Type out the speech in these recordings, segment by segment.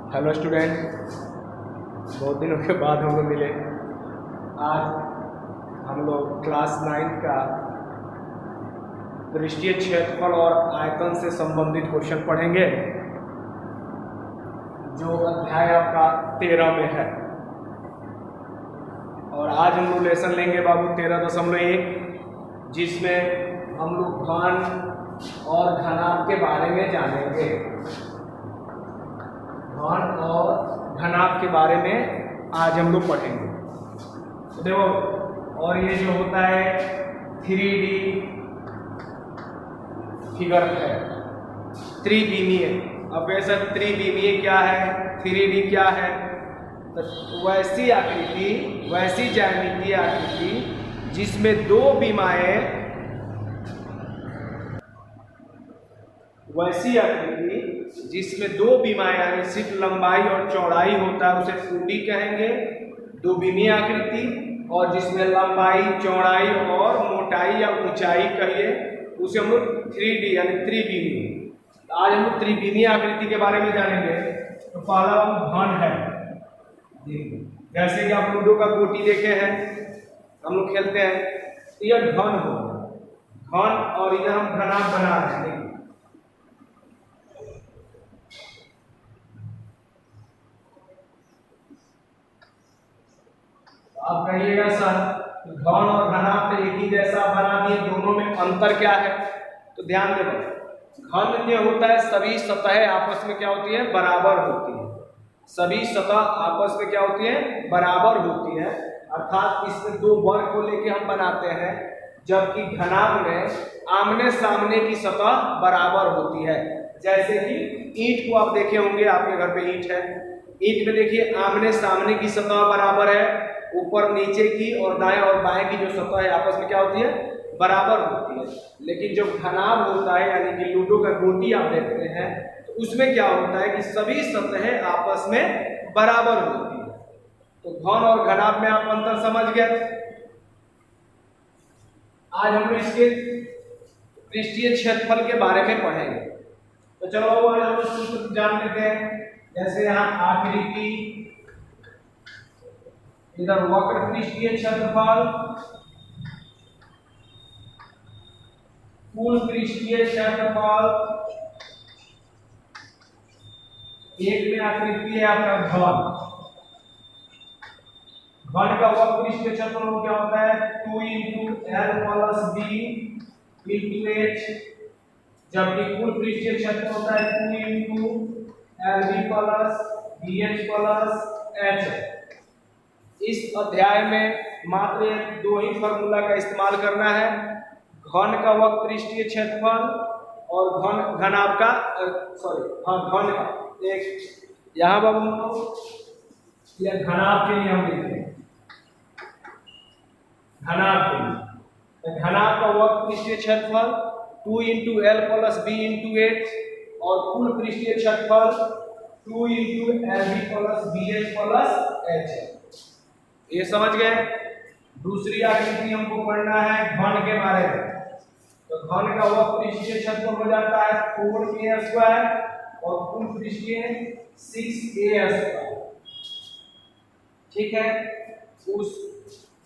Hello student, बहुत दिनों के बाद हम लोग मिले। आज हम लोग क्लास 9 का पृष्ठीय क्षेत्रफल और आयतन से संबंधित क्वेश्चन पढ़ेंगे, जो अध्याय आपका 13 में है। और आज हम लोग लेसन लेंगे बाबू 13.1, जिसमें हम लोग घन और घनाभ के बारे में जानेंगे। घन और घनाभ के बारे में आज हम लोग पढ़ेंगे। तो देखो, और ये जो होता है 3D फिगर है, त्रिविमीय। अब ऐसा त्रिविमीय क्या है, 3D क्या है? तो वैसी आकृति, वैसी ज्यामितीय आकृति जिसमें दो विमाएं, वैसी आकृति जिसमें दो विमाएं यानी सिर्फ लंबाई और चौड़ाई होता है उसे 2D कहेंगे, द्विविमीय आकृति। और जिसमें लंबाई, चौड़ाई और मोटाई या ऊंचाई कहिए उसे हम लोग 3D यानी त्रिविमीय। आज हम लोग त्रिविमीय आकृति के बारे में जानेंगे। तो पहला घन है, जैसे कि आप लूडो का गोटी देखे हैं, हम लोग खेलते हैं, तो यह घन हो घन, और इधर हम घनाभ बना रहे हैं। आप कहिएगा सर घन और घनाभ तो एक ही जैसा बना दिए, दोनों में अंतर क्या है? तो ध्यान देना, घन जो होता है सभी सतहें आपस में क्या होती है, बराबर होती है। सभी सतह आपस में क्या होती है, बराबर होती है। अर्थात इसमें दो वर्ग को लेके हम बनाते हैं, जबकि घनाभ में आमने सामने की सतह बराबर होती है। जैसे कि ईंट को आप देखे होंगे, आपके घर पे ईंट है, ईंट में देखिए आमने सामने की सतह बराबर है, ऊपर नीचे की और दाएं और बाएं की जो सतह है आपस में क्या होती है, बराबर होती है। लेकिन जब घनाभ होता है यानी कि लूडो का गोटी आप देखते हैं, तो उसमें क्या होता है कि सभी सतहें आपस में बराबर होती है। तो घन और घनाभ में आप अंतर समझ गए। आज हम लोग इसके पृष्ठीय क्षेत्रफल के बारे में पढ़ेंगे। तो चलो आज हम सूत्र जान लेते हैं। जैसे यहाँ आकृति, इधर वक्र पृष्ठीय क्षेत्रफल, कुल पृष्ठीय क्षेत्रफल, एक में आकृति है आपका घन। घन का वक्र पृष्ठीय क्षेत्रफल क्या होता है, 2 × L + B × H, जबकि कुल पृष्ठीय क्षेत्रफल होता है 2 × LB + BH + H। इस अध्याय में मात्र दो ही फॉर्मूला का इस्तेमाल करना है, घन का वक्र पृष्ठीय क्षेत्रफल और घनाभ का घन का। एक यहाँ पर हम लोग यह घनाभ के लिए हम लिखते हैं, घनाभ के लिए घनाभ का वक्र पृष्ठीय क्षेत्रफल 2 × L + B × H और कुल पृष्ठीय क्षेत्रफल 2 × LB + BH + H। ये समझ गए। दूसरी आकृति हमको पढ़ना है घन के बारे में। तो घन का वक्र पृष्ठीय क्षेत्रफल हो जाता है 4a² और कुल पृष्ठीय 6a²। ठीक है, उस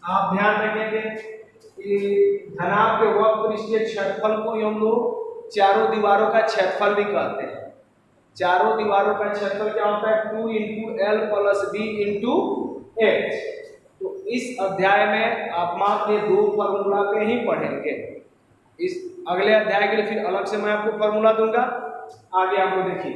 आप ध्यान रखेंगे कि घनाभ के वक्र पृष्ठीय क्षेत्रफल को हम लोग चारों दीवारों का क्षेत्रफल भी कहते हैं। चारों दीवारों का क्षेत्रफल क्या होता है, 2 × L + B × H। तो इस अध्याय में आप मात्र ये दो फॉर्मूला पे ही पढ़ेंगे। इस अगले अध्याय के लिए फिर अलग से मैं आपको फॉर्मूला दूंगा। आगे आप लोग देखिए,